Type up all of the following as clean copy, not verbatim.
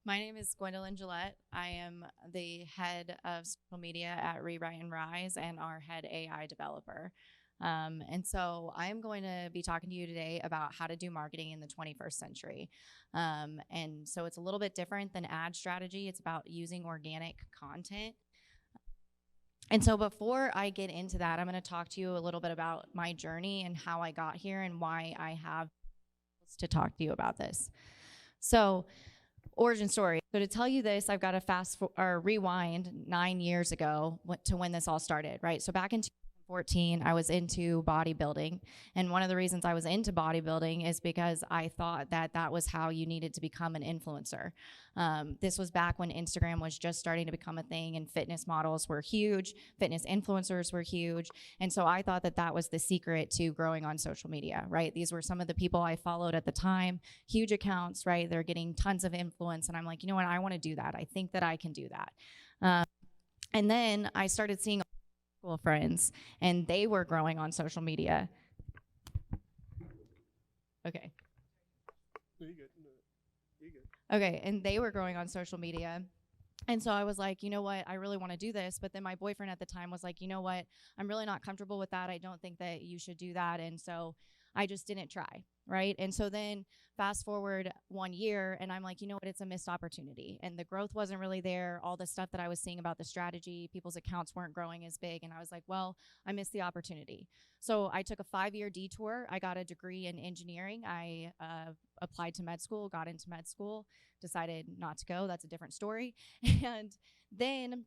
My name is Gwendolyn Gillette. I am the head of social media at Rewrite and Rise and our head AI developer. And so I am going to be talking to you today about how to do marketing in the 21st century. And so it's a little bit different than ad strategy. It's about using organic content. And so before I get into that, I'm going to talk to you a little bit about my journey and how I got here and why I have to talk to you about this. So origin story. So to tell you this, I've got to rewind 9 years ago to when this all started, right? So back in 2014, I was into bodybuilding. And one of the reasons I was into bodybuilding is because I thought that that was how you needed to become an influencer. This was back when Instagram was just starting to become a thing and fitness models were huge, fitness influencers were huge. And so I thought that that was the secret to growing on social media, right? These were some of the people I followed at the time, huge accounts, right? They're getting tons of influence. And I'm like, you know what? I want to do that. I think that I can do that. And then I started seeing school friends and they were growing on social media. Okay. No, you're good. No, you're good. Okay, and they were growing on social media. And so I was like, you know what, I really want to do this. But then my boyfriend at the time was like, you know what, I'm really not comfortable with that. I don't think that you should do that. And so I just didn't try, right? And so then fast forward 1 year and I'm like, you know what, it's a missed opportunity. And the growth wasn't really there. All the stuff that I was seeing about the strategy, people's accounts weren't growing as big. And I was like, well, I missed the opportunity. So I took a 5-year detour. I got a degree in engineering. I applied to med school, got into med school, decided not to go. That's a different story. And then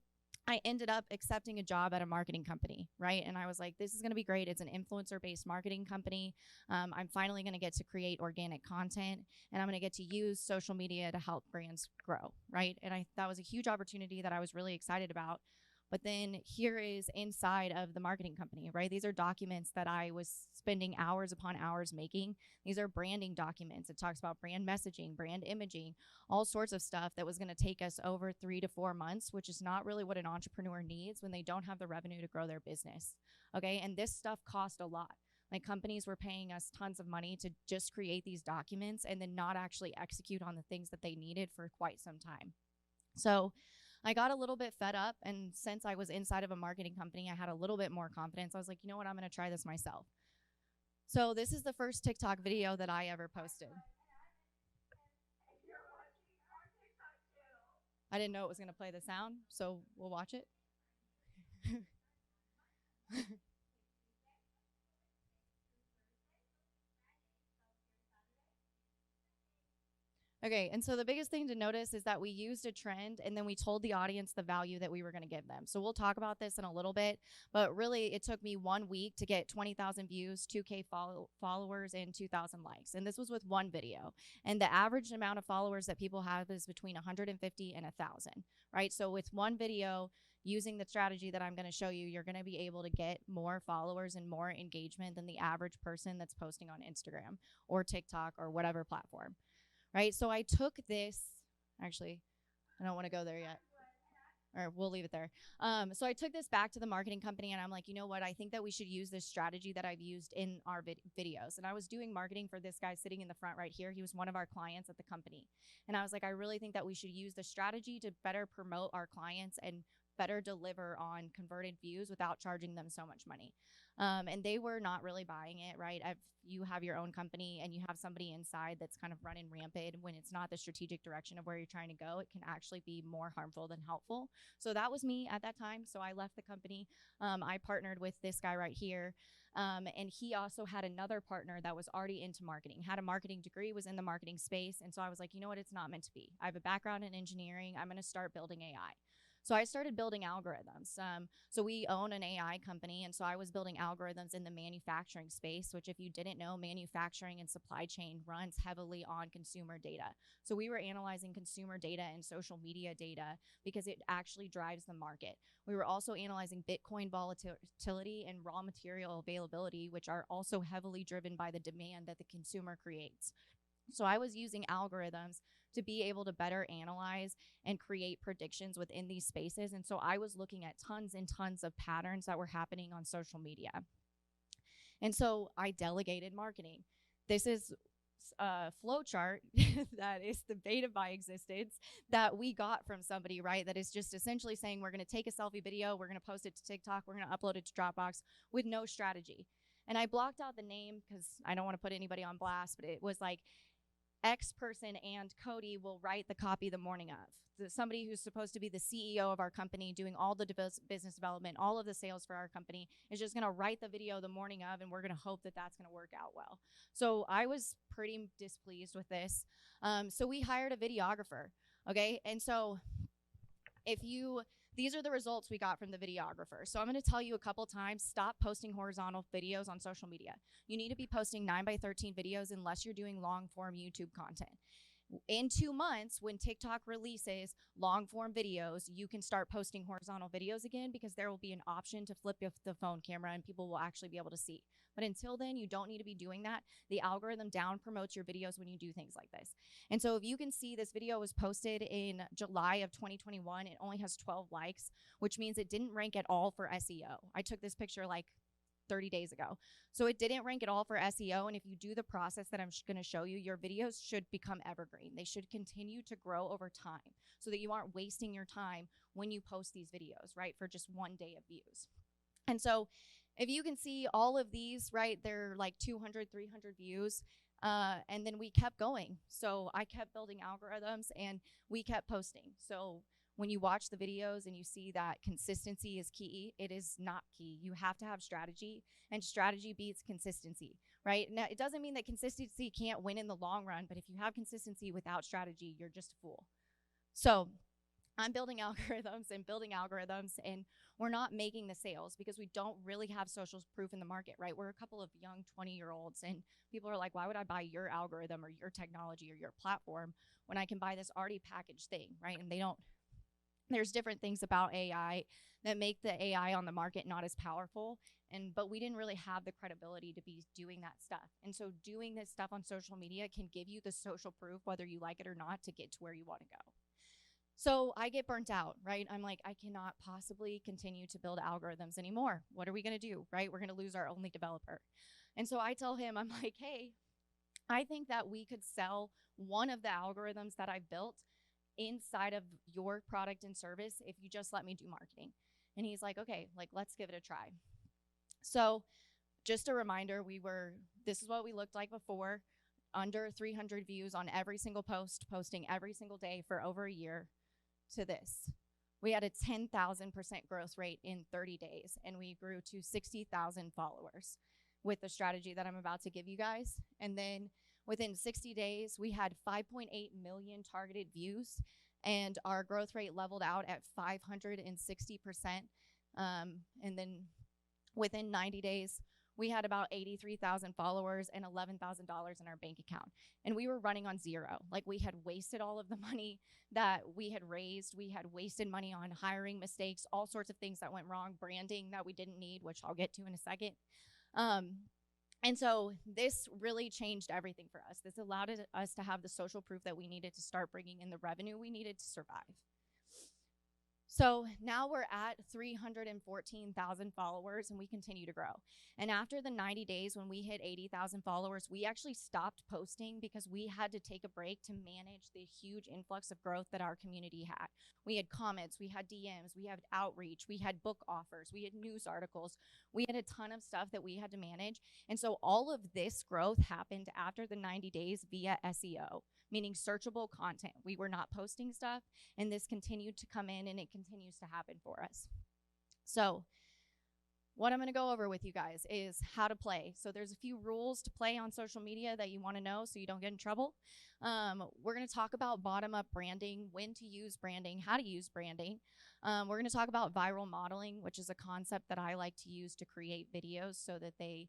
I ended up accepting a job at a marketing company, right? And I was like, this is going to be great. It's an influencer-based marketing company. I'm finally going to get to create organic content, and I'm going to get to use social media to help brands grow, right? And that was a huge opportunity that I was really excited about. But then here is inside of the marketing company, right? These are documents that I was spending hours upon hours making. These are branding documents. It talks about brand messaging, brand imaging, all sorts of stuff that was going to take us over 3 to 4 months, which is not really what an entrepreneur needs when they don't have the revenue to grow their business. Okay. And this stuff cost a lot. Like companies were paying us tons of money to just create these documents and then not actually execute on the things that they needed for quite some time. So I got a little bit fed up, and since I was inside of a marketing company, I had a little bit more confidence. I was like, you know what, I'm going to try this myself. So this is the first TikTok video that I ever posted. I didn't know it was going to play the sound, so we'll watch it. Okay, and so the biggest thing to notice is that we used a trend and then we told the audience the value that we were going to give them. So we'll talk about this in a little bit, but really it took me 1 week to get 20,000 views, 2K followers, and 2,000 likes. And this was with one video. And the average amount of followers that people have is between 150 and 1,000, right? So with one video, using the strategy that I'm going to show you, you're going to be able to get more followers and more engagement than the average person that's posting on Instagram or TikTok or whatever platform. Right, so I took this, actually, I don't want to go there yet, or we'll leave it there. So I took this back to the marketing company and I'm like, you know what, I think that we should use this strategy that I've used in our videos. And I was doing marketing for this guy sitting in the front right here. He was one of our clients at the company. And I was like, I really think that we should use the strategy to better promote our clients and better deliver on converted views without charging them so much money. And they were not really buying it, right? If you have your own company and you have somebody inside that's kind of running rampant when it's not the strategic direction of where you're trying to go, it can actually be more harmful than helpful. So that was me at that time. So I left the company. I partnered with this guy right here. And he also had another partner that was already into marketing, had a marketing degree, was in the marketing space. And so I was like, you know what, it's not meant to be. I have a background in engineering. I'm going to start building AI. So I started building algorithms. So we own an AI company, and so I was building algorithms in the manufacturing space, which if you didn't know, manufacturing and supply chain runs heavily on consumer data. So we were analyzing consumer data and social media data because it actually drives the market. We were also analyzing Bitcoin volatility and raw material availability, which are also heavily driven by the demand that the consumer creates. So I was using algorithms to be able to better analyze and create predictions within these spaces. And so I was looking at tons and tons of patterns that were happening on social media. And so I delegated marketing. This is flow chart that is debated by existence that we got from somebody, right? That is just essentially saying we're going to take a selfie video, we're going to post it to TikTok, we're going to upload it to Dropbox with no strategy. And I blocked out the name because I don't want to put anybody on blast, but it was like X person and Cody will write the copy the morning of. Somebody who's supposed to be the CEO of our company, doing all the business development, all of the sales for our company, is just going to write the video the morning of, and we're going to hope that that's going to work out well. So I was pretty displeased with this. So we hired a videographer, okay? And so these are the results we got from the videographer. So I'm going to tell you a couple times, stop posting horizontal videos on social media. You need to be posting 9x13 videos unless you're doing long form YouTube content. In 2 months, when TikTok releases long form videos, you can start posting horizontal videos again because there will be an option to flip the phone camera and people will actually be able to see. But until then, you don't need to be doing that. The algorithm down promotes your videos when you do things like this. And so if you can see, this video was posted in July of 2021. It only has 12 likes, which means it didn't rank at all for SEO. I took this picture like 30 days ago. So it didn't rank at all for SEO. And if you do the process that I'm going to show you, your videos should become evergreen. They should continue to grow over time so that you aren't wasting your time when you post these videos, right, for just 1 day of views. And so if you can see all of these, right, they're like 200, 300 views. And then we kept going. So I kept building algorithms and we kept posting. So when you watch the videos and you see that consistency is key, it is not key. You have to have strategy, and strategy beats consistency, right? Now, it doesn't mean that consistency can't win in the long run, but if you have consistency without strategy, you're just a fool. So I'm building algorithms, and we're not making the sales because we don't really have social proof in the market, right? We're a couple of young 20-year-olds, and people are like, why would I buy your algorithm or your technology or your platform when I can buy this already packaged thing, right? And there's different things about AI that make the AI on the market not as powerful, but we didn't really have the credibility to be doing that stuff. And so doing this stuff on social media can give you the social proof, whether you like it or not, to get to where you want to go. So I get burnt out, right? I'm like, I cannot possibly continue to build algorithms anymore. What are we going to do, right? We're going to lose our only developer. And so I tell him, I'm like, hey, I think that we could sell one of the algorithms that I've built inside of your product and service if you just let me do marketing. And he's like, okay, like, let's give it a try. So just a reminder, this is what we looked like before, under 300 views on every single post, posting every single day for over a year, to this. We had a 10,000% growth rate in 30 days, and we grew to 60,000 followers with the strategy that I'm about to give you guys. And then within 60 days, we had 5.8 million targeted views, and our growth rate leveled out at 560%. And then within 90 days, we had about 83,000 followers and $11,000 in our bank account. And we were running on zero. Like, we had wasted all of the money that we had raised. We had wasted money on hiring mistakes, all sorts of things that went wrong, branding that we didn't need, which I'll get to in a second. And so this really changed everything for us. This allowed us to have the social proof that we needed to start bringing in the revenue we needed to survive. So now we're at 314,000 followers, and we continue to grow. And after the 90 days, when we hit 80,000 followers, we actually stopped posting because we had to take a break to manage the huge influx of growth that our community had. We had comments, we had DMs, we had outreach, we had book offers, we had news articles. We had a ton of stuff that we had to manage. And so all of this growth happened after the 90 days via SEO, meaning searchable content. We were not posting stuff, and this continued to come in, and it continues to happen for us. So what I'm going to go over with you guys is how to play. So there's a few rules to play on social media that you want to know so you don't get in trouble. We're going to talk about bottom-up branding, when to use branding, how to use branding. We're going to talk about viral modeling, which is a concept that I like to use to create videos so that they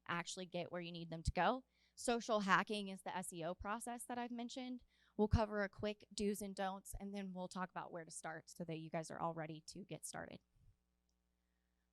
actually get where you need them to go. Social hacking is the SEO process that I've mentioned. We'll cover a quick do's and don'ts, and then we'll talk about where to start so that you guys are all ready to get started.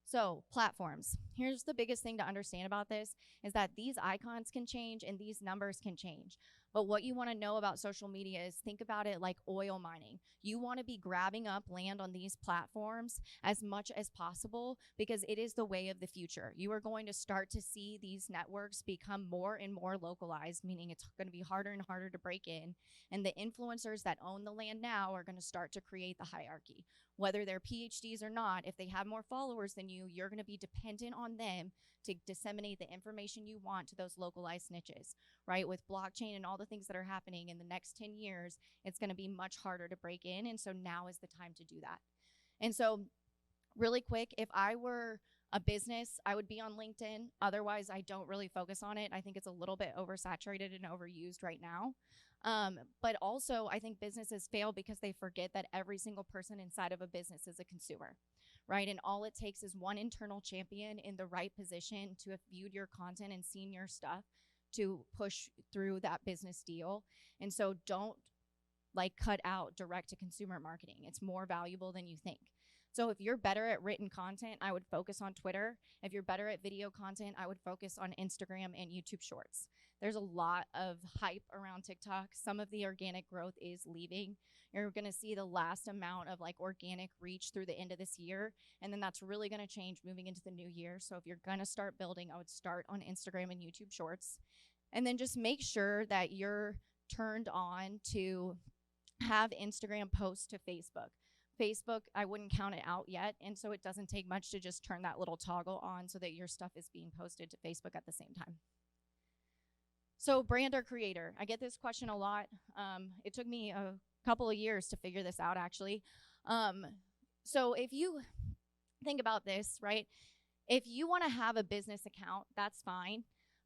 So platforms. Here's the biggest thing to understand about this is that these icons can change and these numbers can change. But what you want to know about social media is think about it like oil mining. You want to be grabbing up land on these platforms as much as possible because it is the way of the future. You are going to start to see these networks become more and more localized, meaning it's going to be harder and harder to break in. And the influencers that own the land now are going to start to create the hierarchy. Whether they're PhDs or not, if they have more followers than you, you're going to be dependent on them to disseminate the information you want to those localized niches, right? With blockchain and all the things that are happening in the next 10 years, it's going to be much harder to break in. And so now is the time to do that. And so really quick, if I were a business, I would be on LinkedIn. Otherwise, I don't really focus on it. I think it's a little bit oversaturated and overused right now. But also, I think businesses fail because they forget that every single person inside of a business is a consumer, right? And all it takes is one internal champion in the right position to have viewed your content and seen your stuff to push through that business deal. And so don't cut out direct to consumer marketing. It's more valuable than you think. So if you're better at written content, I would focus on Twitter. If you're better at video content, I would focus on Instagram and YouTube Shorts. There's a lot of hype around TikTok. Some of the organic growth is leaving. You're going to see the last amount of organic reach through the end of this year. And then that's really going to change moving into the new year. So if you're going to start building, I would start on Instagram and YouTube Shorts. And then just make sure that you're turned on to have Instagram post to Facebook. Facebook, I wouldn't count it out yet. And so it doesn't take much to just turn that little toggle on so that your stuff is being posted to Facebook at the same time. So brand or creator? I get this question a lot. It took me a couple of years to figure this out, actually. So if you think about this, right? If you want to have a business account, that's fine.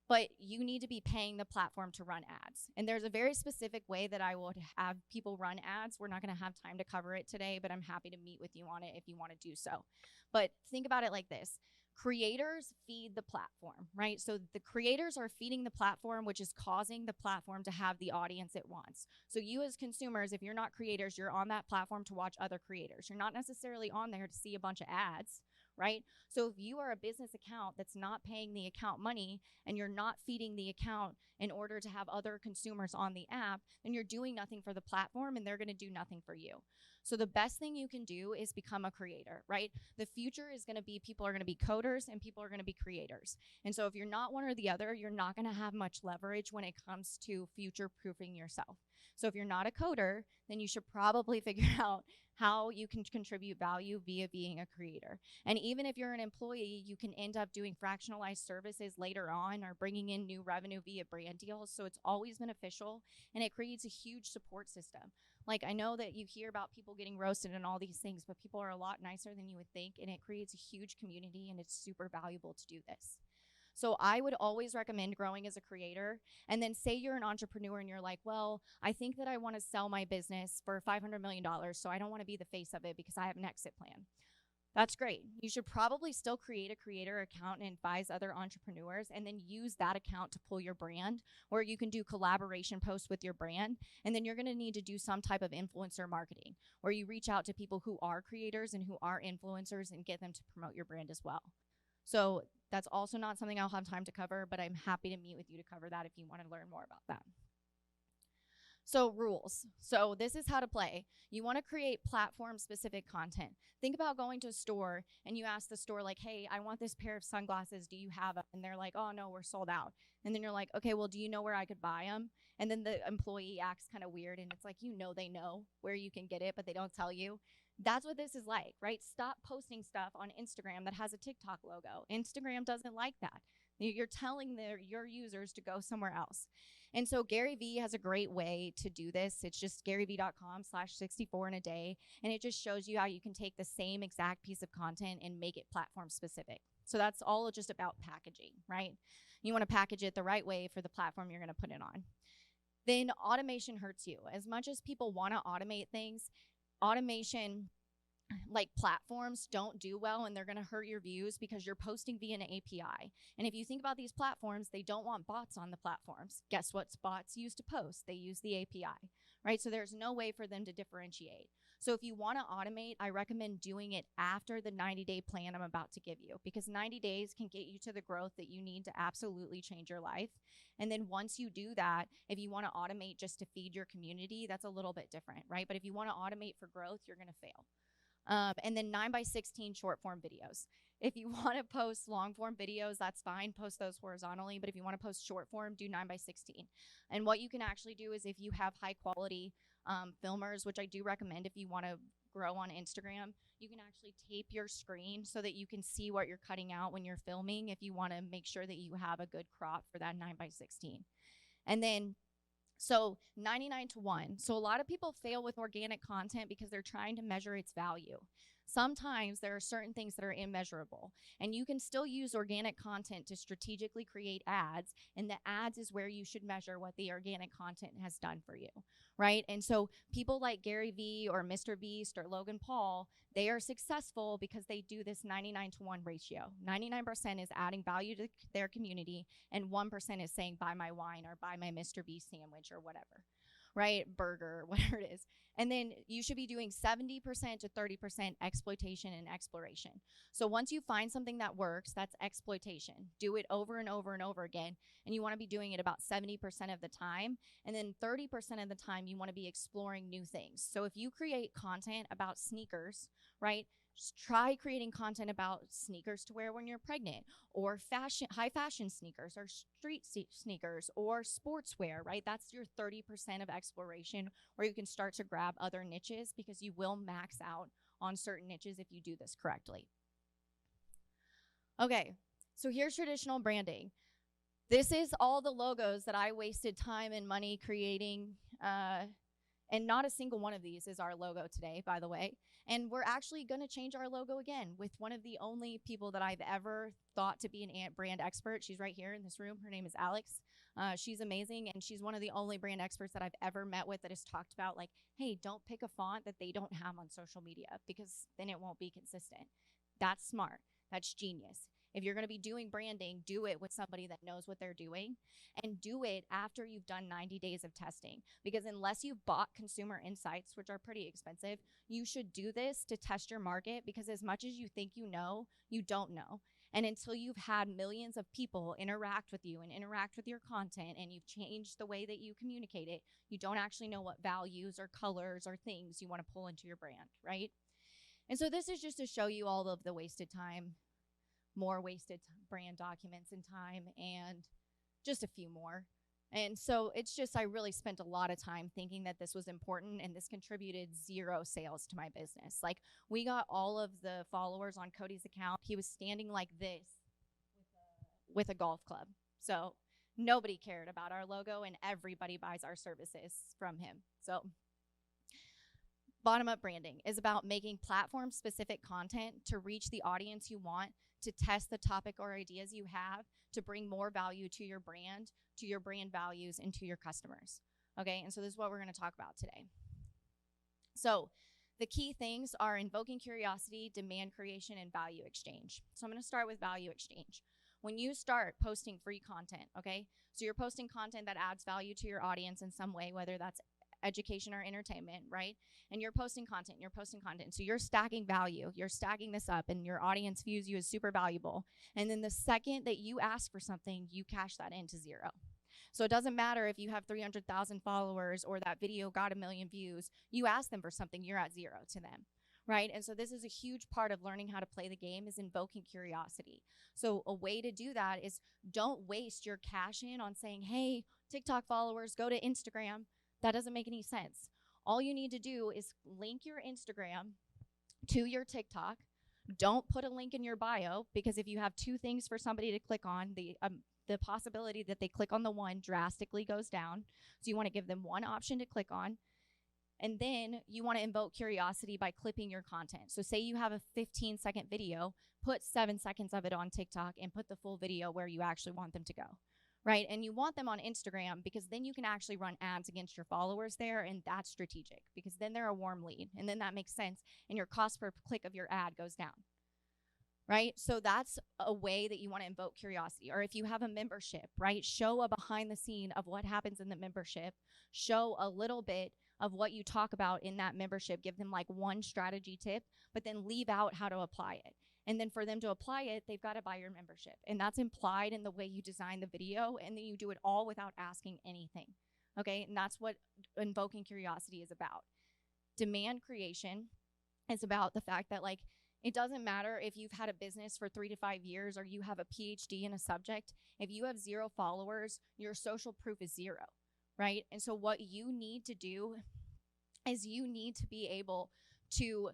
But you need to be paying the platform to run ads. And there's a very specific way that I would have people run ads. We're not going to have time to cover it today, but I'm happy to meet with you on it if you want to do so. But think about it like this. Creators feed the platform, right? So the creators are feeding the platform, which is causing the platform to have the audience it wants. So you as consumers, if you're not creators, you're on that platform to watch other creators. You're not necessarily on there to see a bunch of ads, right? So if you are a business account that's not paying the account money and you're not feeding the account in order to have other consumers on the app, then you're doing nothing for the platform and they're going to do nothing for you. So the best thing you can do is become a creator, right? The future is going to be people are going to be coders and people are going to be creators. And so if you're not one or the other, you're not going to have much leverage when it comes to future-proofing yourself. So if you're not a coder, then you should probably figure out how you can contribute value via being a creator. And even if you're an employee, you can end up doing fractionalized services later on or bringing in new revenue via brand deals. So it's always beneficial and it creates a huge support system. Like, I know that you hear about people getting roasted and all these things, but people are a lot nicer than you would think, and it creates a huge community, and it's super valuable to do this. So I would always recommend growing as a creator. And then say you're an entrepreneur and you're like, well, I think that I want to sell my business for $500 million, so I don't want to be the face of it because I have an exit plan. That's great. You should probably still create a creator account and advise other entrepreneurs and then use that account to pull your brand, where you can do collaboration posts with your brand. And then you're going to need to do some type of influencer marketing where you reach out to people who are creators and who are influencers and get them to promote your brand as well. So that's also not something I'll have time to cover, but I'm happy to meet with you to cover that if you want to learn more about that. So rules. So this is how to play. You want to create platform-specific content. Think about going to a store and you ask the store like, hey, I want this pair of sunglasses. Do you have them? And they're like, oh, no, we're sold out. And then you're like, okay, well, do you know where I could buy them? And then the employee acts kind of weird and it's like, they know where you can get it, but they don't tell you. That's what this is like, right? Stop posting stuff on Instagram that has a TikTok logo. Instagram doesn't like that. You're telling your users to go somewhere else. And so Gary Vee has a great way to do this. It's just garyvee.com/64 in a day. And it just shows you how you can take the same exact piece of content and make it platform specific. So that's all just about packaging, right? You want to package it the right way for the platform you're going to put it on. Then automation hurts you. As much as people want to automate things, automation like platforms don't do well and they're going to hurt your views because you're posting via an API. And if you think about these platforms, they don't want bots on the platforms. Guess what bots use to post? They use the API, right? So there's no way for them to differentiate. So if you want to automate, I recommend doing it after the 90-day plan I'm about to give you, because 90 days can get you to the growth that you need to absolutely change your life. And then once you do that, if you want to automate just to feed your community, that's a little bit different, right? But if you want to automate for growth, you're going to fail. And then 9x16 short form videos. If you want to post long form videos, that's fine. Post those horizontally. But if you want to post short form, do 9x16. And what you can actually do is if you have high quality filmers, which I do recommend if you want to grow on Instagram, you can actually tape your screen so that you can see what you're cutting out when you're filming if you want to make sure that you have a good crop for that 9x16. And then so 99 to 1. So a lot of people fail with organic content because they're trying to measure its value. Sometimes there are certain things that are immeasurable, and you can still use organic content to strategically create ads, and the ads is where you should measure what the organic content has done for you, right? And so people like Gary Vee or Mr. Beast or Logan Paul, they are successful because they do this 99 to 1 ratio. 99% is adding value to their community, and 1% is saying buy my wine or buy my Mr. Beast sandwich or whatever, right? Burger, whatever it is. And then you should be doing 70% to 30% exploitation and exploration. So once you find something that works, that's exploitation. Do it over and over and over again. And you want to be doing it about 70% of the time. And then 30% of the time, you want to be exploring new things. So if you create content about sneakers, right? Just try creating content about sneakers to wear when you're pregnant, or fashion, high fashion sneakers, or street sneakers, or sportswear, right? That's your 30% of exploration, where you can start to grab other niches, because you will max out on certain niches if you do this correctly. Okay, so here's traditional branding. This is all the logos that I wasted time and money creating, and not a single one of these is our logo today, by the way. And we're actually going to change our logo again with one of the only people that I've ever thought to be an brand expert. She's right here in this room. Her name is Alex. She's amazing, and she's one of the only brand experts that I've ever met with that has talked about, like, hey, don't pick a font that they don't have on social media, because then it won't be consistent. That's smart. That's genius. If you're going to be doing branding, do it with somebody that knows what they're doing, and do it after you've done 90 days of testing. Because unless you've bought consumer insights, which are pretty expensive, you should do this to test your market, because as much as you think you know, you don't know. And until you've had millions of people interact with you and interact with your content, and you've changed the way that you communicate it, you don't actually know what values or colors or things you want to pull into your brand, right? And so this is just to show you all of the wasted time, more wasted brand documents and time, and just a few more. And so it's just, I really spent a lot of time thinking that this was important, and this contributed 0 sales to my business. Like, we got all of the followers on Cody's account. He was standing like this with a golf club. So nobody cared about our logo, and everybody buys our services from him. So bottom-up branding is about making platform-specific content to reach the audience you want, to test the topic or ideas you have, to bring more value to your brand values, and to your customers. Okay, and so this is what we're going to talk about today. So the key things are invoking curiosity, demand creation, and value exchange. So I'm going to start with value exchange. When you start posting free content, okay, so you're posting content that adds value to your audience in some way, whether that's education or entertainment, right? And you're posting content. So you're stacking value. You're stacking this up, and your audience views you as super valuable. And then the second that you ask for something, you cash that into 0. So it doesn't matter if you have 300,000 followers or that video got 1 million views. You ask them for something, you're at 0 to them, right? And so this is a huge part of learning how to play the game, is invoking curiosity. So a way to do that is, don't waste your cash in on saying, hey, TikTok followers, go to Instagram. That doesn't make any sense. All you need to do is link your Instagram to your TikTok. Don't put a link in your bio, because if you have 2 things for somebody to click on, the possibility that they click on the one drastically goes down. So you want to give them one option to click on. And then you want to invoke curiosity by clipping your content. So say you have a 15-second video, put 7 seconds of it on TikTok and put the full video where you actually want them to go, right? And you want them on Instagram because then you can actually run ads against your followers there, and that's strategic because then they're a warm lead, and then that makes sense, and your cost per click of your ad goes down, right? So that's a way that you want to invoke curiosity. Or if you have a membership, right, show a behind the scene of what happens in the membership, show a little bit of what you talk about in that membership, give them like one strategy tip, but then leave out how to apply it. And then for them to apply it, they've got to buy your membership. And that's implied in the way you design the video, and then you do it all without asking anything. Okay, and that's what invoking curiosity is about. Demand creation is about the fact that, like, it doesn't matter if you've had a business for 3 to 5 years or you have a PhD in a subject. If you have 0 followers, your social proof is 0, right? And so what you need to do is you need to be able to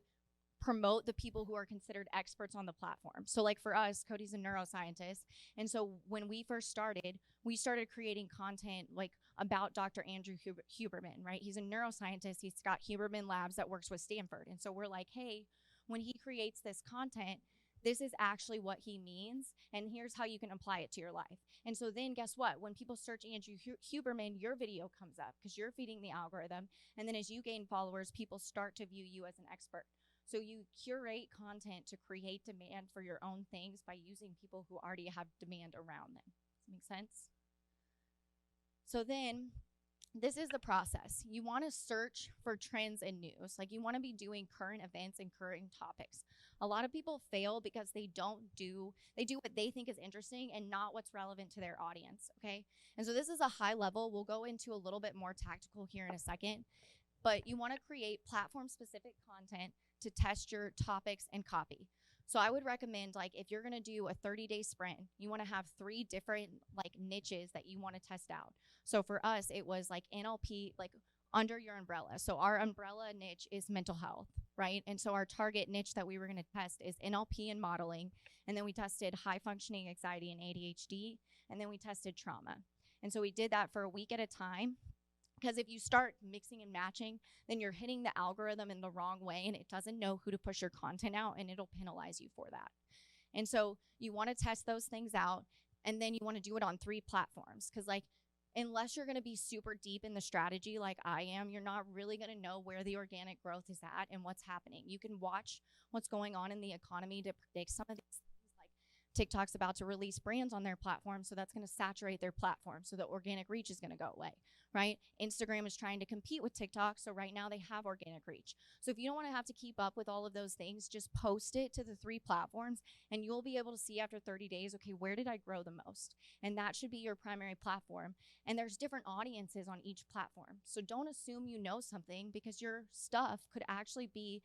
promote the people who are considered experts on the platform. So like for us, Cody's a neuroscientist. And so when we first started, we started creating content like about Dr. Andrew Huberman, right? He's a neuroscientist. He's got Huberman Labs that works with Stanford. And so we're like, hey, when he creates this content, this is actually what he means, and here's how you can apply it to your life. And so then guess what? When people search Andrew Huberman, your video comes up because you're feeding the algorithm. And then as you gain followers, people start to view you as an expert. So you curate content to create demand for your own things by using people who already have demand around them. Does that make sense? So then this is the process. You want to search for trends and news. Like you want to be doing current events and current topics. A lot of people fail because they do what they think is interesting and not what's relevant to their audience, okay? And so this is a high level. We'll go into a little bit more tactical here in a second, but you want to create platform-specific content to test your topics and copy. So I would recommend, like, if you're going to do a 30-day sprint, you want to have 3 different like niches that you want to test out. So for us, it was like NLP, like under your umbrella. So our umbrella niche is mental health, right? And so our target niche that we were going to test is NLP and modeling. And then we tested high functioning anxiety and ADHD. And then we tested trauma. And so we did that for a week at a time. Because if you start mixing and matching, then you're hitting the algorithm in the wrong way, and it doesn't know who to push your content out, and it'll penalize you for that. And so you want to test those things out, and then you want to do it on 3 platforms. Because like, unless you're going to be super deep in the strategy like I am, you're not really going to know where the organic growth is at and what's happening. You can watch what's going on in the economy to predict some of these things. Like TikTok's about to release brands on their platform, so that's going to saturate their platform, so the organic reach is going to go away, right? Instagram is trying to compete with TikTok, so right now they have organic reach. So if you don't want to have to keep up with all of those things, just post it to the 3 platforms, and you'll be able to see after 30 days, okay, where did I grow the most? And that should be your primary platform. And there's different audiences on each platform. So don't assume you know something, because your stuff could actually be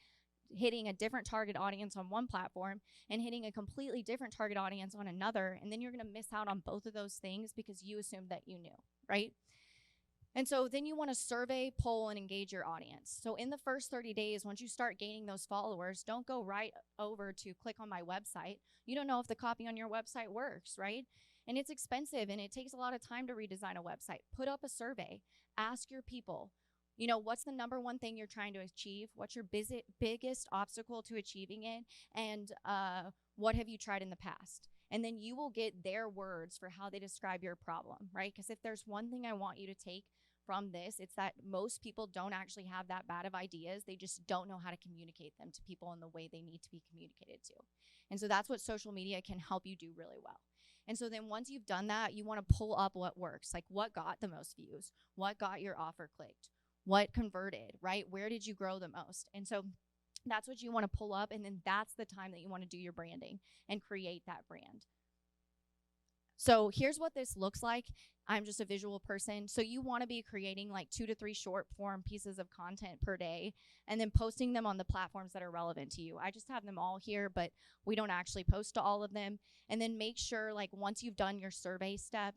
hitting a different target audience on one platform and hitting a completely different target audience on another. And then you're going to miss out on both of those things because you assumed that you knew, right? And so then you want to survey, poll, and engage your audience. So in the first 30 days, once you start gaining those followers, don't go right over to click on my website. You don't know if the copy on your website works, right? And it's expensive, and it takes a lot of time to redesign a website. Put up a survey. Ask your people, you know, what's the number one thing you're trying to achieve? What's your biggest obstacle to achieving it? And what have you tried in the past? And then you will get their words for how they describe your problem, right? Because if there's one thing I want you to take from this, it's that most people don't actually have that bad of ideas. They just don't know how to communicate them to people in the way they need to be communicated to. And so that's what social media can help you do really well. And so then once you've done that, you want to pull up what works, like what got the most views, what got your offer clicked, what converted, right? Where did you grow the most? And so that's what you want to pull up, and then that's the time that you want to do your branding and create that brand. So here's what this looks like. I'm just a visual person. So you want to be creating like 2 to 3 short form pieces of content per day, and then posting them on the platforms that are relevant to you. I just have them all here, but we don't actually post to all of them. And then make sure, like, once you've done your survey step,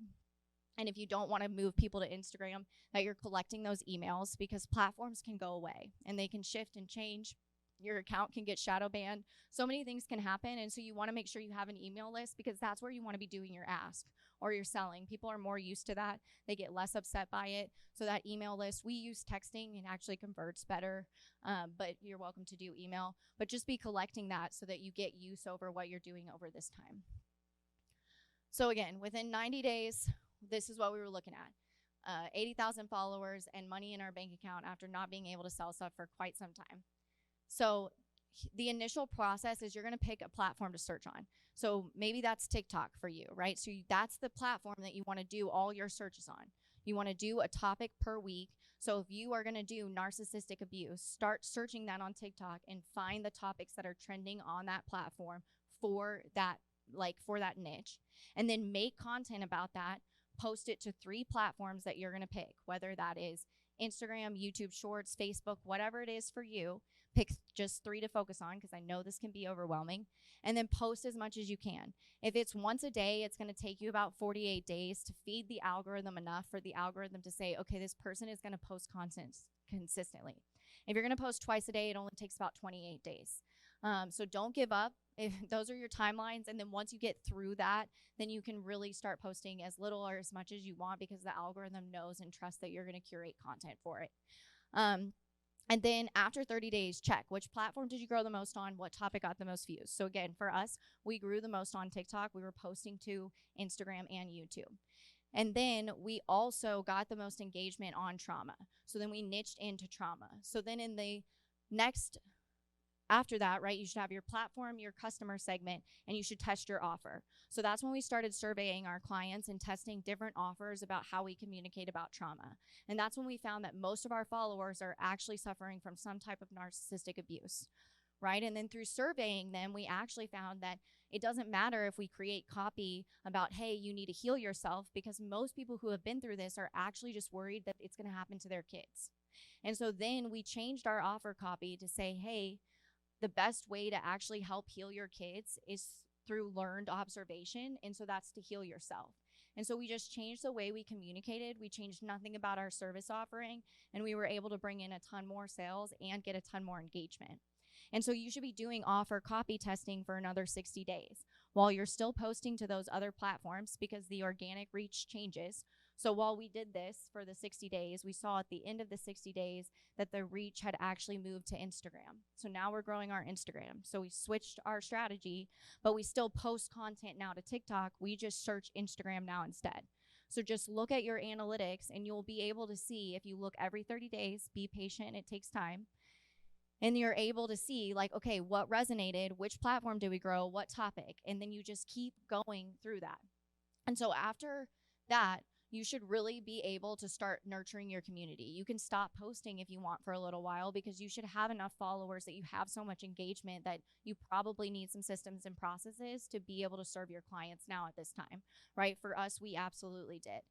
and if you don't want to move people to Instagram, that you're collecting those emails, because platforms can go away and they can shift and change. Your account can get shadow banned. So many things can happen. And so you want to make sure you have an email list, because that's where you want to be doing your ask or your selling. People are more used to that. They get less upset by it. So that email list, we use texting, and actually converts better. But you're welcome to do email. But just be collecting that so that you get use over what you're doing over this time. So again, within 90 days, this is what we were looking at. 80,000 followers and money in our bank account after not being able to sell stuff for quite some time. So the initial process is you're going to pick a platform to search on. So maybe that's TikTok for you, right? So that's the platform that you want to do all your searches on. You want to do a topic per week. So if you are going to do narcissistic abuse, start searching that on TikTok and find the topics that are trending on that platform for that, for that niche. And then make content about that, post it to 3 platforms that you're going to pick, whether that is Instagram, YouTube Shorts, Facebook, whatever it is for you. Pick just 3 to focus on, because I know this can be overwhelming, and then post as much as you can. If it's once a day, it's going to take you about 48 days to feed the algorithm enough for the algorithm to say, okay, this person is going to post content consistently. If you're going to post twice a day, it only takes about 28 days. So don't give up. If those are your timelines, and then once you get through that, then you can really start posting as little or as much as you want, because the algorithm knows and trusts that you're going to curate content for it. And then after 30 days, check which platform did you grow the most on, what topic got the most views. So again, for us, we grew the most on TikTok. We were posting to Instagram and YouTube. And then we also got the most engagement on trauma. So then we niched into trauma. So then in the next, after that, right, you should have your platform, your customer segment, and you should test your offer. So that's when we started surveying our clients and testing different offers about how we communicate about trauma. And that's when we found that most of our followers are actually suffering from some type of narcissistic abuse, right? And then through surveying them, we actually found that it doesn't matter if we create copy about, hey, you need to heal yourself, because most people who have been through this are actually just worried that it's going to happen to their kids. And so then we changed our offer copy to say, hey, the best way to actually help heal your kids is through learned observation. And so that's to heal yourself. And so we just changed the way we communicated. We changed nothing about our service offering, and we were able to bring in a ton more sales and get a ton more engagement. And so you should be doing offer copy testing for another 60 days while you're still posting to those other platforms, because the organic reach changes. So while we did this for the 60 days, we saw at the end of the 60 days that the reach had actually moved to Instagram. So now we're growing our Instagram. So we switched our strategy, but we still post content now to TikTok. We just search Instagram now instead. So just look at your analytics, and you'll be able to see, if you look every 30 days, be patient, it takes time. And you're able to see, like, okay, what resonated, which platform did we grow, what topic, and then you just keep going through that. And so after that, you should really be able to start nurturing your community. You can stop posting if you want for a little while, because you should have enough followers that you have so much engagement that you probably need some systems and processes to be able to serve your clients now at this time, right? For us, we absolutely did.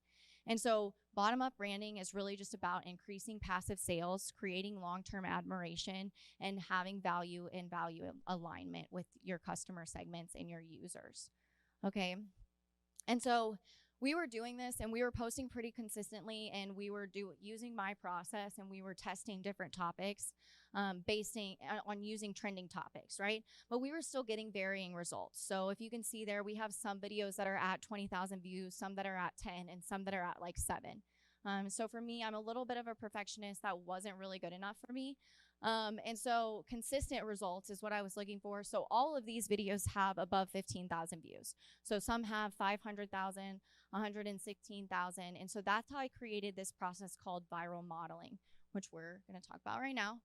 And so bottom-up branding is really just about increasing passive sales, creating long-term admiration, and having value and value alignment with your customer segments and your users, okay? And so we were doing this, and we were posting pretty consistently, and we were using my process, and we were testing different topics based on using trending topics, right? But we were still getting varying results. So if you can see there, we have some videos that are at 20,000 views, some that are at 10, and some that are at like 7. So for me, I'm a little bit of a perfectionist. That wasn't really good enough for me. And so consistent results is what I was looking for. So all of these videos have above 15,000 views. So some have 500,000, 116,000. And so that's how I created this process called viral modeling, which we're going to talk about right now.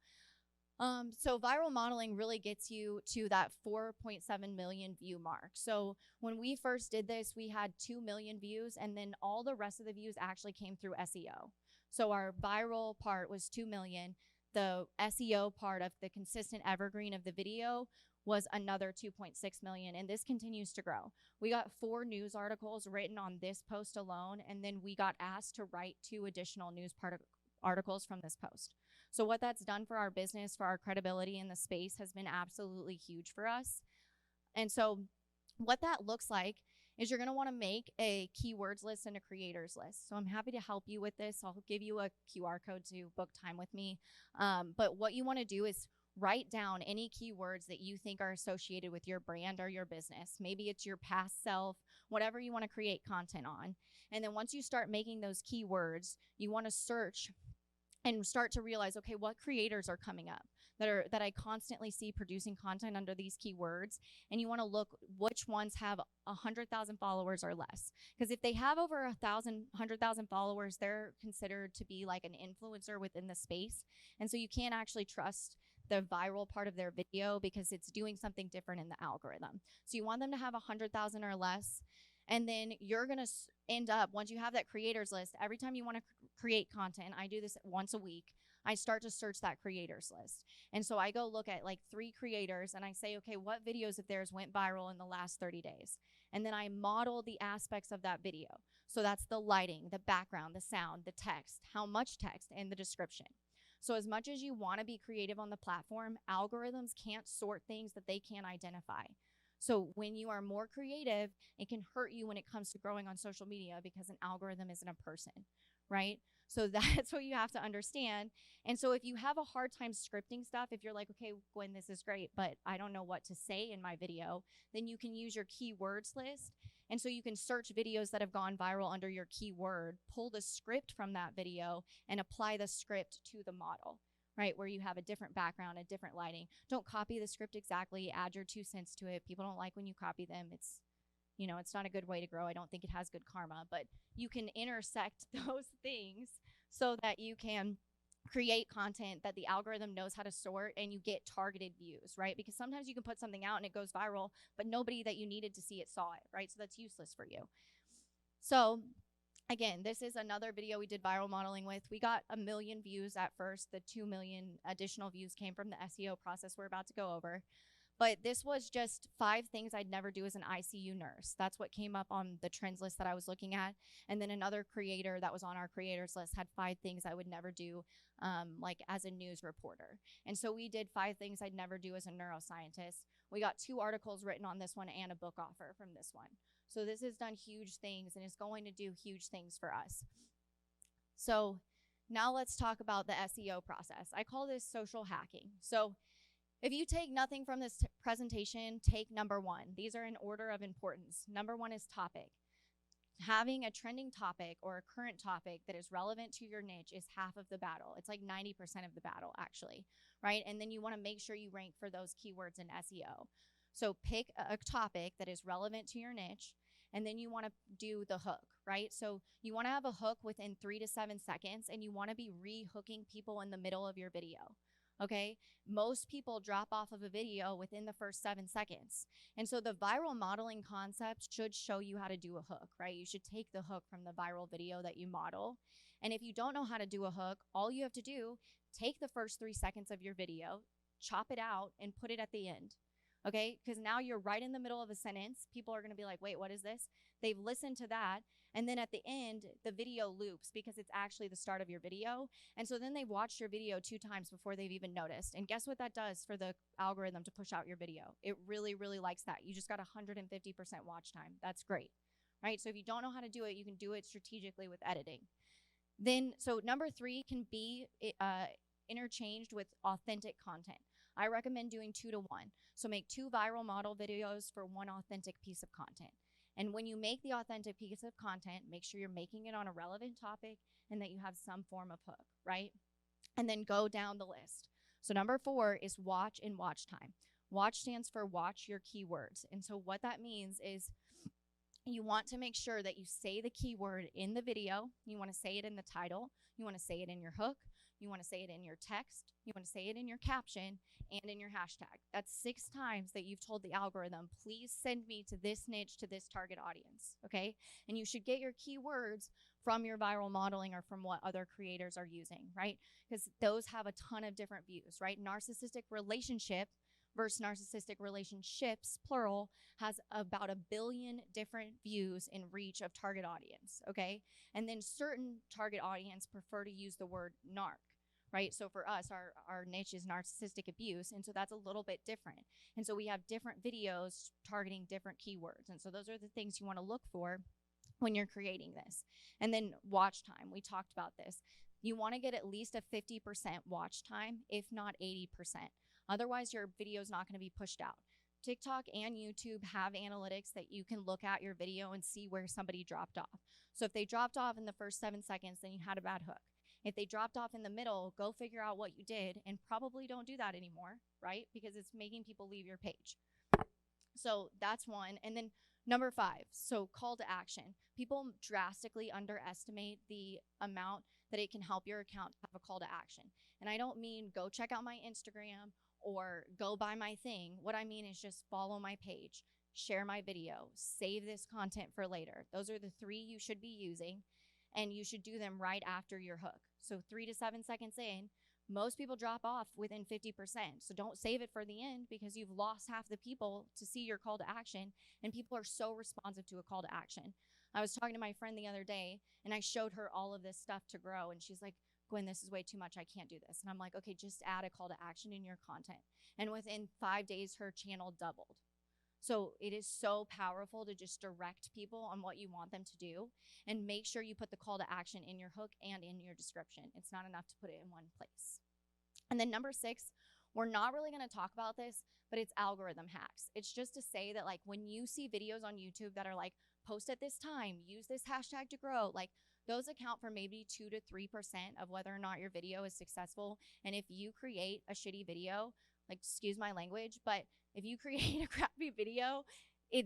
So viral modeling really gets you to that 4.7 million view mark. So when we first did this, we had 2 million views, and then all the rest of the views actually came through SEO. So our viral part was 2 million. The SEO part of the consistent evergreen of the video was another 2.6 million, and this continues to grow. We got 4 news articles written on this post alone, and then we got asked to write 2 additional news articles from this post. So what that's done for our business, for our credibility in the space, has been absolutely huge for us. And so what that looks like is you're going to want to make a keywords list and a creators list. So I'm happy to help you with this. I'll give you a QR code to book time with me. But what you want to do is write down any keywords that you think are associated with your brand or your business. Maybe it's your past self, whatever you want to create content on. And then once you start making those keywords, you want to search and start to realize, okay, what creators are coming up? that I constantly see producing content under these keywords, and you want to look which ones have 100,000 followers or less. Because if they have over 100,000 followers, they're considered to be like an influencer within the space, and so you can't actually trust the viral part of their video because it's doing something different in the algorithm. So you want them to have 100,000 or less. And then you're going to end up, once you have that creators list, every time you want to create content, I do this once a week, I start to search that creators list. And so I go look at like 3 creators and I say, okay, what videos of theirs went viral in the last 30 days? And then I model the aspects of that video. So that's the lighting, the background, the sound, the text, how much text, and the description. So as much as you want to be creative on the platform, algorithms can't sort things that they can't identify. So when you are more creative, it can hurt you when it comes to growing on social media because an algorithm isn't a person, right? So that's what you have to understand. And so if you have a hard time scripting stuff, if you're like, okay, Gwen, this is great, but I don't know what to say in my video, then you can use your keywords list. And so you can search videos that have gone viral under your keyword, pull the script from that video, and apply the script to the model, right? Where you have a different background, a different lighting. Don't copy the script exactly, add your 2 cents to it. People don't like when you copy them. It's not a good way to grow. I don't think it has good karma, but you can intersect those things so that you can create content that the algorithm knows how to sort and you get targeted views, right? Because sometimes you can put something out and it goes viral, but nobody that you needed to see it saw it, right? So that's useless for you. So again, this is another video we did viral modeling with. We got 1 million views at first. The 2 million additional views came from the SEO process we're about to go over. But this was just 5 things I'd never do as an ICU nurse. That's what came up on the trends list that I was looking at. And then another creator that was on our creators list had 5 things I would never do like as a news reporter. And so we did 5 things I'd never do as a neuroscientist. We got 2 articles written on this one and a book offer from this one. So this has done huge things and is going to do huge things for us. So now let's talk about the SEO process. I call this social hacking. So if you take nothing from this presentation, take number 1. These are in order of importance. Number 1 is topic. Having a trending topic or a current topic that is relevant to your niche is half of the battle. It's like 90% of the battle, actually, right? And then you want to make sure you rank for those keywords in SEO. So pick a topic that is relevant to your niche, and then you want to do the hook, right? So you want to have a hook within 3 to 7 seconds, and you want to be re-hooking people in the middle of your video. Okay, most people drop off of a video within the first 7 seconds. And so the viral modeling concept should show you how to do a hook, right? You should take the hook from the viral video that you model. And if you don't know how to do a hook, all you have to do, take the first 3 seconds of your video, chop it out, and put it at the end. Okay, because now you're right in the middle of a sentence. People are going to be like, wait, what is this? They've listened to that. And then at the end, the video loops because it's actually the start of your video. And so then they've watched your video 2 times before they've even noticed. And guess what that does for the algorithm to push out your video? It really, really likes that. You just got 150% watch time. That's great, right? So if you don't know how to do it, you can do it strategically with editing. Then, so number 3 can be interchanged with authentic content. I recommend doing 2 to 1. So make 2 viral model videos for 1 authentic piece of content. And when you make the authentic piece of content, make sure you're making it on a relevant topic and that you have some form of hook, right? And then go down the list. So number 4 is watch and watch time. Watch stands for watch your keywords. And so what that means is you want to make sure that you say the keyword in the video. You want to say it in the title. You want to say it in your hook. You want to say it in your text. You want to say it in your caption and in your hashtag. That's 6 times that you've told the algorithm, please send me to this niche, to this target audience, okay? And you should get your keywords from your viral modeling or from what other creators are using, right? Because those have a ton of different views, right? Narcissistic relationship versus narcissistic relationships, plural, has about 1 billion different views in reach of target audience, okay? And then certain target audience prefer to use the word narc, right? So for us, our niche is narcissistic abuse, and so that's a little bit different. And so we have different videos targeting different keywords. And so those are the things you want to look for when you're creating this. And then watch time, we talked about this. You want to get at least a 50% watch time, if not 80%. Otherwise, your video is not going to be pushed out. TikTok and YouTube have analytics that you can look at your video and see where somebody dropped off. So if they dropped off in the first 7 seconds, then you had a bad hook. If they dropped off in the middle, go figure out what you did and probably don't do that anymore, right? Because it's making people leave your page. So that's one. And then number 5, so call to action. People drastically underestimate the amount that it can help your account to have a call to action. And I don't mean go check out my Instagram or go buy my thing. What I mean is just follow my page, share my video, save this content for later. Those are the 3 you should be using, and you should do them right after your hook. So 3 to 7 seconds in, most people drop off within 50%. So don't save it for the end because you've lost half the people to see your call to action, and people are so responsive to a call to action. I was talking to my friend the other day, and I showed her all of this stuff to grow, and she's like, Gwen, this is way too much. I can't do this. And I'm like, okay, just add a call to action in your content. And within 5 days, her channel doubled. So it is so powerful to just direct people on what you want them to do, and make sure you put the call to action in your hook and in your description. It's not enough to put it in one place. And then number 6, we're not really going to talk about this, but it's algorithm hacks. It's just to say that, like, when you see videos on YouTube that are like, post at this time, use this hashtag to grow, like, those account for maybe 2 to 3% of whether or not your video is successful. And if you create a shitty video, like, excuse my language, but if you create a crappy video,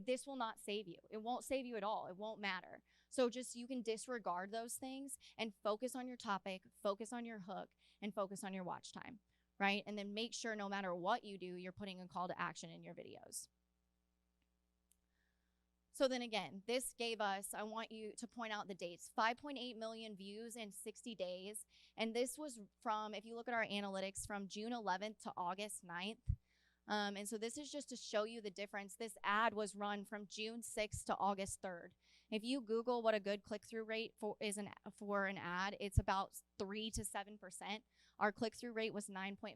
this will not save you. It won't save you at all. It won't matter. So just, you can disregard those things and focus on your topic, focus on your hook, and focus on your watch time, right? And then make sure no matter what you do, you're putting a call to action in your videos. So then again, this gave us, I want you to point out the dates, 5.8 million views in 60 days. And this was from, if you look at our analytics, from June 11th to August 9th. And so this is just to show you the difference. This ad was run from June 6th to August 3rd. If you Google what a good click-through rate for an ad, it's about 3 to 7%. Our click-through rate was 9.51.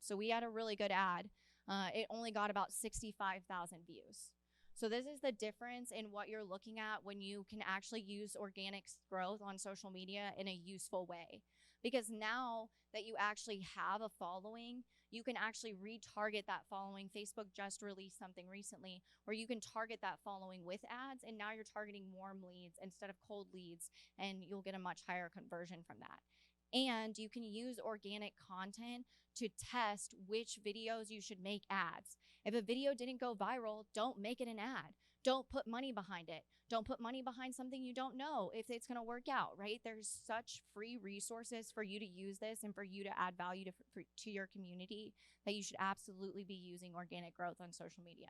So we had a really good ad. It only got about 65,000 views. So this is the difference in what you're looking at when you can actually use organic growth on social media in a useful way. Because now that you actually have a following, you can actually retarget that following. Facebook just released something recently where you can target that following with ads, and now you're targeting warm leads instead of cold leads, and you'll get a much higher conversion from that. And you can use organic content to test which videos you should make ads. If a video didn't go viral, don't make it an ad. Don't put money behind it. Don't put money behind something you don't know if it's going to work out, right? There's such free resources for you to use this and for you to add value to your community that you should absolutely be using organic growth on social media.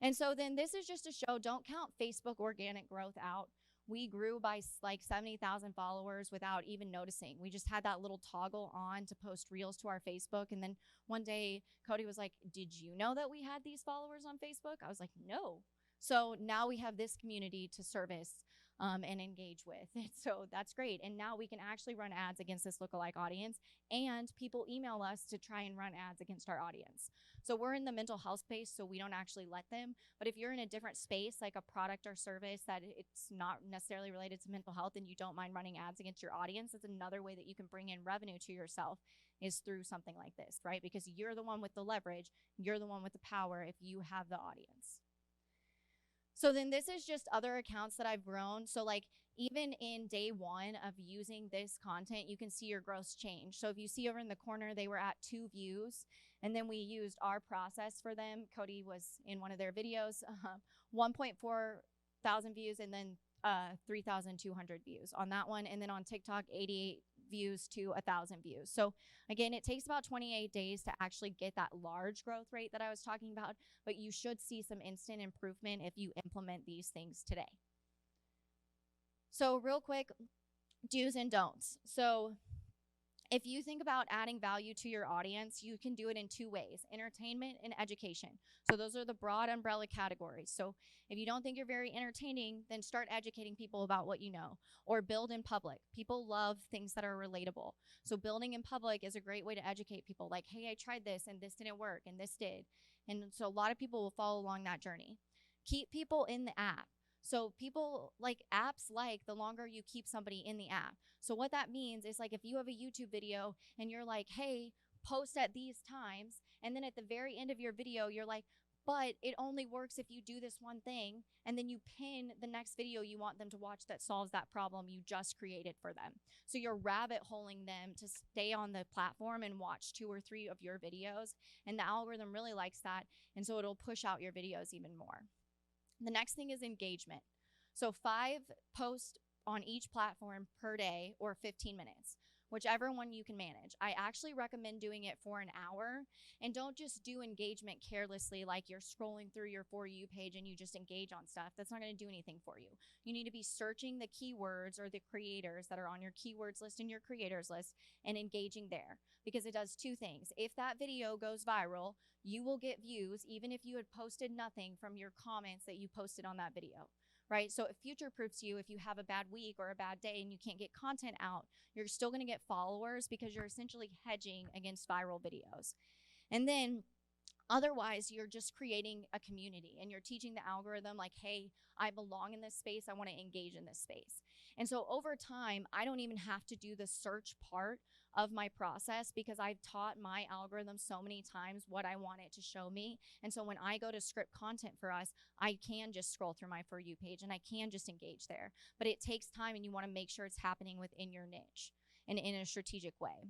And so then this is just to show, don't count Facebook organic growth out. We grew by like 70,000 followers without even noticing. We just had that little toggle on to post reels to our Facebook. And then one day Cody was like, did you know that we had these followers on Facebook? I was like, no. So now we have this community to service and engage with. And so that's great. And now we can actually run ads against this lookalike audience, and people email us to try and run ads against our audience. So we're in the mental health space, so we don't actually let them. But if you're in a different space, like a product or service that it's not necessarily related to mental health and you don't mind running ads against your audience, it's another way that you can bring in revenue to yourself, is through something like this, right? Because you're the one with the leverage, you're the one with the power if you have the audience. So then this is just other accounts that I've grown. So like even in day 1 of using this content, you can see your growth change. So if you see over in the corner, they were at 2 views, and then we used our process for them. Cody was in one of their videos, 1.4 thousand views, and then 3,200 views on that one. And then on TikTok, 88 views to 1,000 views. So again, it takes about 28 days to actually get that large growth rate that I was talking about, but you should see some instant improvement if you implement these things today. So real quick, do's and don'ts. So if you think about adding value to your audience, you can do it in 2 ways, entertainment and education. So those are the broad umbrella categories. So if you don't think you're very entertaining, then start educating people about what you know, or build in public. People love things that are relatable. So building in public is a great way to educate people, like, hey, I tried this and this didn't work and this did. And so a lot of people will follow along that journey. Keep people in the app. So people like apps, like the longer you keep somebody in the app. So what that means is, like, if you have a YouTube video and you're like, hey, post at these times, and then at the very end of your video, you're like, But it only works if you do this one thing and then you pin the next video you want them to watch that solves that problem you just created for them. So you're rabbit holing them to stay on the platform and watch 2 or 3 of your videos. And the algorithm really likes that. And so it'll push out your videos even more. The next thing is engagement. So 5 posts on each platform per day or 15 minutes, whichever one you can manage. I actually recommend doing it for an hour, and don't just do engagement carelessly like you're scrolling through your For You page and you just engage on stuff. That's not going to do anything for you. You need to be searching the keywords or the creators that are on your keywords list and your creators list and engaging there, because it does 2 things. If that video goes viral, you will get views even if you had posted nothing from your comments that you posted on that video. Right? So it future proofs you if you have a bad week or a bad day and you can't get content out, you're still going to get followers because you're essentially hedging against viral videos. And then otherwise, you're just creating a community and you're teaching the algorithm like, hey, I belong in this space. I want to engage in this space. And so over time, I don't even have to do the search part of my process because I've taught my algorithm so many times what I want it to show me. And so when I go to script content for us, I can just scroll through my For You page and I can just engage there. But it takes time, and you want to make sure it's happening within your niche and in a strategic way.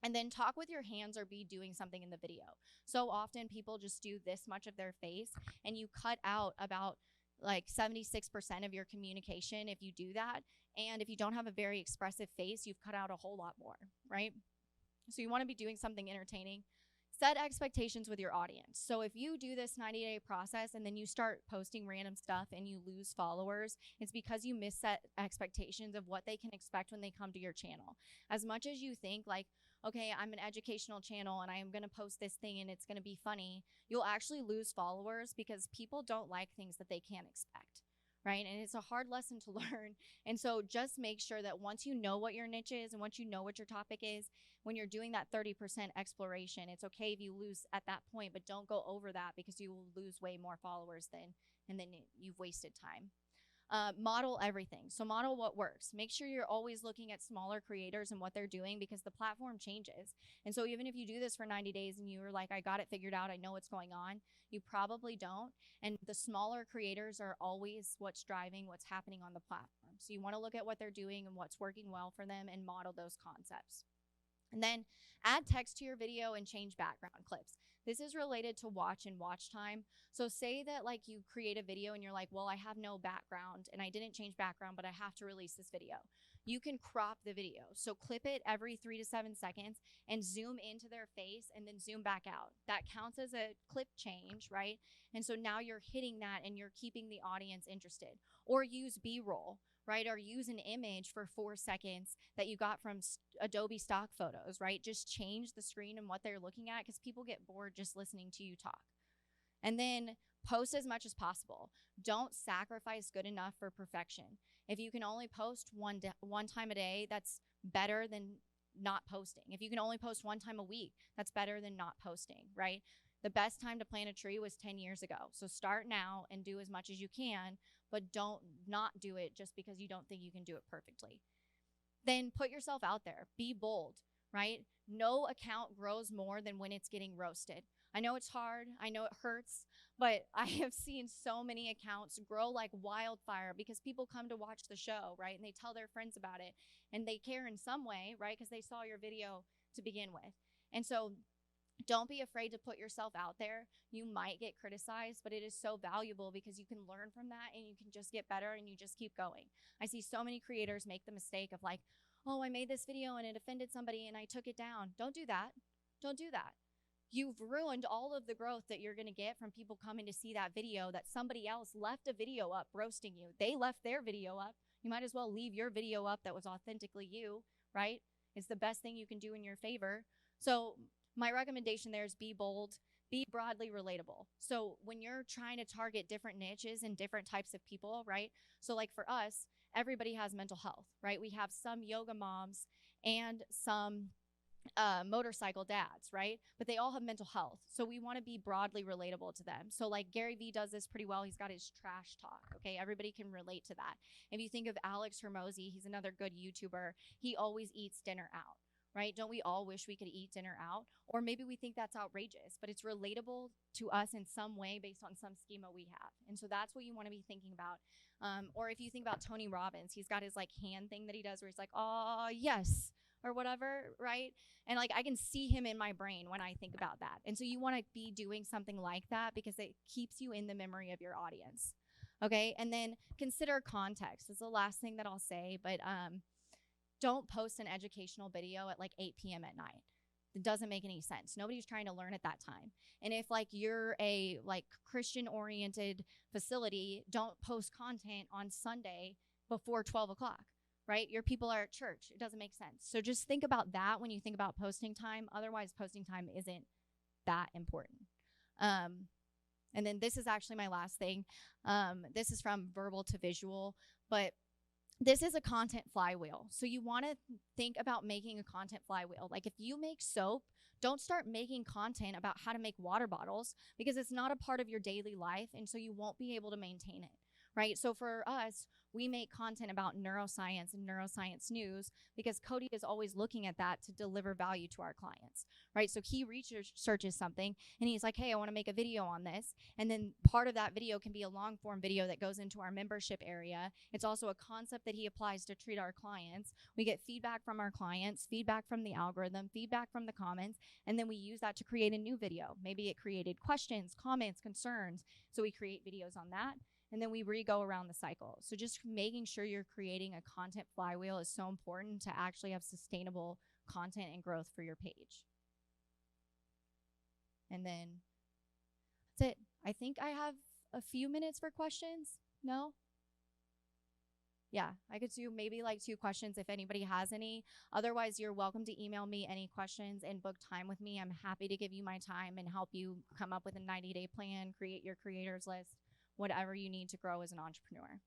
And then talk with your hands or be doing something in the video. So often people just do this much of their face, and you cut out about like 76% of your communication if you do that. And if you don't have a very expressive face, you've cut out a whole lot more, right? So you want to be doing something entertaining. Set expectations with your audience. So if you do this 90-day process and then you start posting random stuff and you lose followers, it's because you misset expectations of what they can expect when they come to your channel. As much as you think like, okay, I'm an educational channel and I am going to post this thing and it's going to be funny, you'll actually lose followers because people don't like things that they can't expect, right? And it's a hard lesson to learn. And so just make sure that once you know what your niche is and once you know what your topic is, when you're doing that 30% exploration, it's okay if you lose at that point, but don't go over that because you will lose way more followers and then you've wasted time. Model everything. So model what works. Make sure you're always looking at smaller creators and what they're doing because the platform changes. And so even if you do this for 90 days and you're like, I got it figured out, I know what's going on, you probably don't. And the smaller creators are always what's driving what's happening on the platform. So you want to look at what they're doing and what's working well for them and model those concepts. And then add text to your video and change background clips. This is related to watch and watch time. So say that like you create a video and you're like, well, I have no background and I didn't change background, but I have to release this video. You can crop the video. So clip it every 3 to 7 seconds and zoom into their face and then zoom back out. That counts as a clip change, right? And so now you're hitting that and you're keeping the audience interested. Or use B-roll, right? Or use an image for 4 seconds that you got from Adobe stock photos, right? Just change the screen and what they're looking at because people get bored just listening to you talk. And then post as much as possible. Don't sacrifice good enough for perfection. If you can only post one time a day, that's better than not posting. If you can only post 1 time a week, that's better than not posting, right? The best time to plant a tree was 10 years ago. So start now and do as much as you can, but don't not do it just because you don't think you can do it perfectly. Then put yourself out there. Be bold, right? No account grows more than when it's getting roasted. I know it's hard. I know it hurts, but I have seen so many accounts grow like wildfire because people come to watch the show, right? And they tell their friends about it and they care in some way, right? Because they saw your video to begin with. And so don't be afraid to put yourself out there. You might get criticized, but it is so valuable because you can learn from that and you can just get better and you just keep going. I see so many creators make the mistake of like, oh, I made this video and it offended somebody and I took it down. Don't do that. Don't do that. You've ruined all of the growth that you're going to get from people coming to see that video that somebody else left a video up roasting you. They left their video up. You might as well leave your video up that was authentically you, right? It's the best thing you can do in your favor. So my recommendation there is be bold, be broadly relatable. So when you're trying to target different niches and different types of people, right? So like for us, everybody has mental health, right? We have some yoga moms and some motorcycle dads, right? But they all have mental health. So we want to be broadly relatable to them. So like Gary Vee does this pretty well. He's got his trash talk. Okay. Everybody can relate to that. If you think of Alex Hermosi, he's another good YouTuber. He always eats dinner out, right? Don't we all wish we could eat dinner out? Or maybe we think that's outrageous, but it's relatable to us in some way based on some schema we have. And so that's what you want to be thinking about. Or if you think about Tony Robbins, he's got his like hand thing that he does where he's like, oh, yes, or whatever, right? And like I can see him in my brain when I think about that. And so you want to be doing something like that because it keeps you in the memory of your audience. Okay. And then consider context. This is the last thing that I'll say, but don't post an educational video at like 8 p.m. at night. It doesn't make any sense. Nobody's trying to learn at that time. And if like you're a like Christian oriented facility, don't post content on Sunday before 12 o'clock, right? Your people are at church. It doesn't make sense. So just think about that when you think about posting time. Otherwise, posting time isn't that important. And then this is actually my last thing. This is from Verbal to Visual, but this is a content flywheel. So you want to think about making a content flywheel. Like if you make soap, don't start making content about how to make water bottles because it's not a part of your daily life. And so you won't be able to maintain it, right? So for us, we make content about neuroscience and neuroscience news because Cody is always looking at that to deliver value to our clients, right? So he researches something and he's like, hey, I want to make a video on this. And then part of that video can be a long form video that goes into our membership area. It's also a concept that he applies to treat our clients. We get feedback from our clients, feedback from the algorithm, feedback from the comments, and then we use that to create a new video. Maybe it created questions, comments, concerns. So we create videos on that. And then we re-go around the cycle. So just making sure you're creating a content flywheel is so important to actually have sustainable content and growth for your page. And then that's it. I think I have a few minutes for questions. No? Yeah, I could do maybe like 2 questions if anybody has any. Otherwise, you're welcome to email me any questions and book time with me. I'm happy to give you my time and help you come up with a 90-day plan, create your creators list, whatever you need to grow as an entrepreneur.